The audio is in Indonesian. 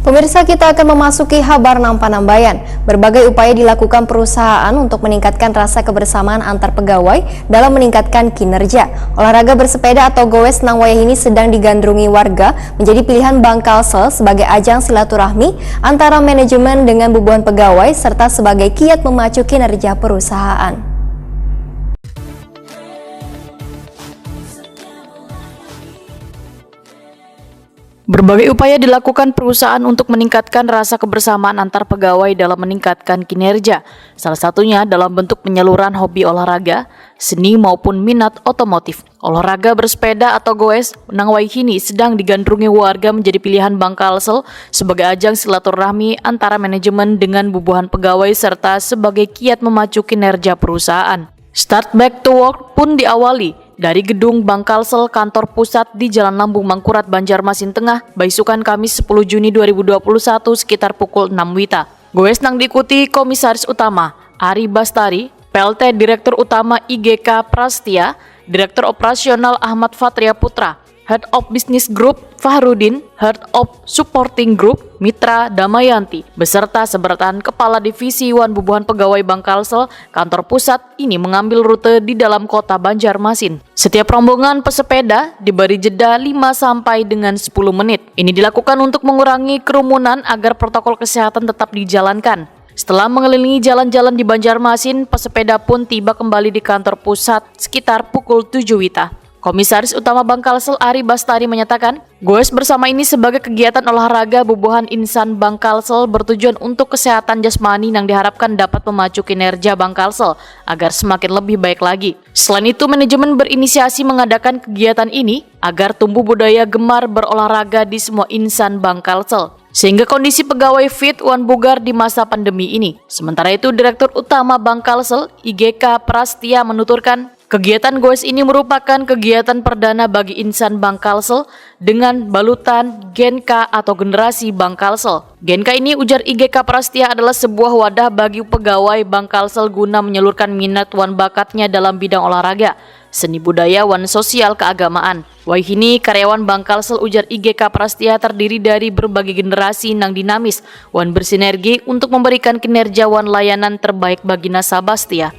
Pemirsa, kita akan memasuki Habarnam Panambayan. Berbagai upaya dilakukan perusahaan untuk meningkatkan rasa kebersamaan antar pegawai dalam meningkatkan kinerja. Olahraga bersepeda atau goes nang wayah ini sedang digandrungi warga menjadi pilihan Bangkalsel sebagai ajang silaturahmi antara manajemen dengan bubuhan pegawai serta sebagai kiat memacu kinerja perusahaan. Berbagai upaya dilakukan perusahaan untuk meningkatkan rasa kebersamaan antar pegawai dalam meningkatkan kinerja. Salah satunya dalam bentuk penyaluran hobi olahraga, seni maupun minat otomotif. Olahraga bersepeda atau goes nang wayah ini sedang digandrungi warga menjadi pilihan Bangkalsel sebagai ajang silaturahmi antara manajemen dengan bubuhan pegawai serta sebagai kiat memacu kinerja perusahaan. Start Back to Work pun diawali dari gedung Bangkalsel kantor pusat di Jalan Lambung Mangkurat, Banjarmasin Tengah, Baisukan Kamis 10 Juni 2021 sekitar pukul 6 WITA. Goes nang diikuti Komisaris Utama Ari Bastari, PLT Direktur Utama IGK Prastia, Direktur Operasional Ahmad Fatria Putra, Head of Business Group Fahrudin, Head of Supporting Group Mitra Damayanti, beserta seberatan Kepala Divisi Wan Bubuhan Pegawai Bangkalsel, kantor pusat ini mengambil rute di dalam kota Banjarmasin. Setiap rombongan pesepeda diberi jeda 5 sampai dengan 10 menit. Ini dilakukan untuk mengurangi kerumunan agar protokol kesehatan tetap dijalankan. Setelah mengelilingi jalan-jalan di Banjarmasin, pesepeda pun tiba kembali di kantor pusat sekitar pukul 7 WITA. Komisaris Utama Bangkalsel Ari Bastari menyatakan, goes bersama ini sebagai kegiatan olahraga bubuhan insan Bangkalsel bertujuan untuk kesehatan jasmani yang diharapkan dapat memacu kinerja Bangkalsel agar semakin lebih baik lagi. Selain itu, manajemen berinisiasi mengadakan kegiatan ini agar tumbuh budaya gemar berolahraga di semua insan Bangkalsel, sehingga kondisi pegawai fit wan bugar di masa pandemi ini. Sementara itu, Direktur Utama Bangkalsel IGK Prastia menuturkan, kegiatan goes ini merupakan kegiatan perdana bagi insan Bangkalsel dengan balutan Genka atau generasi Bangkalsel. Genka ini, ujar IGK Prastia, adalah sebuah wadah bagi pegawai Bangkalsel guna menyalurkan minat wan bakatnya dalam bidang olahraga, seni budaya wan sosial keagamaan. Wayah ini karyawan Bangkalsel, ujar IGK Prastia, terdiri dari berbagai generasi nang dinamis wan bersinergi untuk memberikan kinerja wan layanan terbaik bagi nasabah setia.